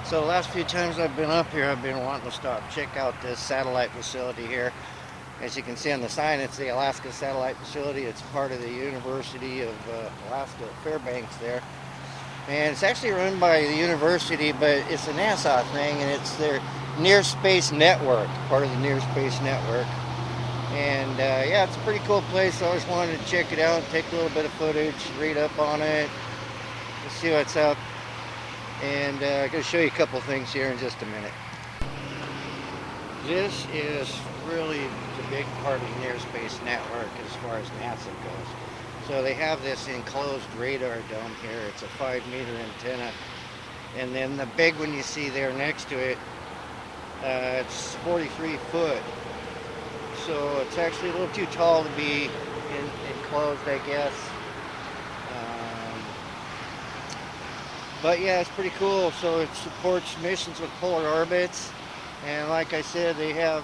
So the last few times I've been up here, I've been wanting to stop, check out this satellite facility here. As you can see on the sign, it's the Alaska Satellite Facility. It's part of the University of Alaska at Fairbanks there. And it's actually run by the university, but it's a NASA thing, and it's their Near Space Network, part of the Near Space Network. And yeah, it's a pretty cool place. I always wanted to check it out, take a little bit of footage, read up on it, see what's up. And I'm going to show you a couple things here in just a minute. This is really the big part of the Near Space Network as far as NASA goes. So they have this enclosed radar dome here. It's a 5-meter antenna. And then the big one you see there next to it, it's 43 foot. So it's actually a little too tall to be enclosed, I guess. But yeah, it's pretty cool. So it supports missions with polar orbits. And like I said, they have,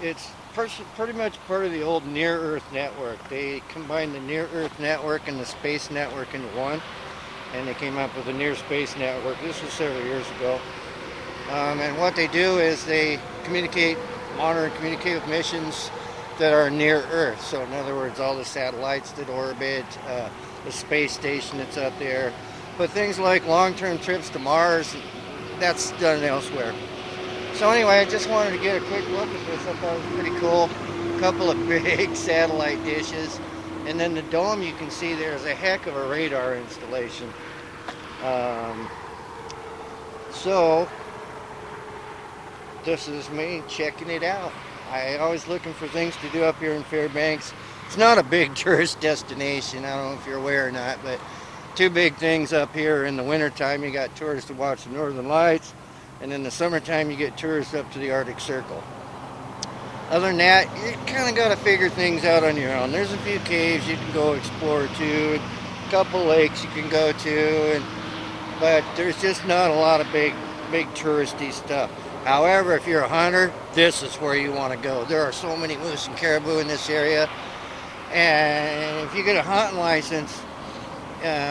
it's pretty much part of the old Near-Earth network. They combined the Near-Earth network and the Space network into one. And they came up with the Near Space Network. This was several years ago. And what they do is they monitor and communicate with missions that are near Earth. So in other words, all the satellites that orbit, the space station that's up there. But things like long-term trips to Mars, that's done elsewhere. So anyway, I just wanted to get a quick look at this. I thought it was pretty cool. A couple of big satellite dishes. And then the dome you can see there is a heck of a radar installation. So this is me checking it out. I always looking for things to do up here in Fairbanks. It's not a big tourist destination. I don't know if you're aware or not, but two big things up here. In the wintertime, you got tourists to watch the northern lights, and in the summertime you get tourists up to the Arctic Circle. Other than that, you kind of got to figure things out on your own. There's a few caves you can go explore to, a couple lakes you can go to, but there's just not a lot of big touristy stuff. However, if you're a hunter, this is where you want to go. There are so many moose and caribou in this area, and if you get a hunting license,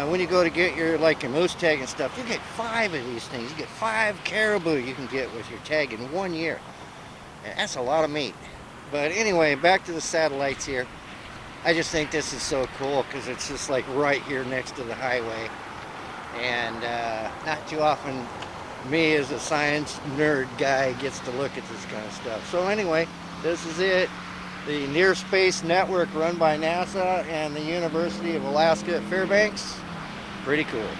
when you go to get your moose tag and stuff, you get 5 of these things. You get 5 caribou you can get with your tag in 1 year. And that's a lot of meat. But anyway, back to the satellites here. I just think this is so cool because it's just like right here next to the highway. And not too often me as a science nerd guy gets to look at this kind of stuff. So anyway, this is it. The Near Space Network run by NASA and the University of Alaska at Fairbanks. Pretty cool.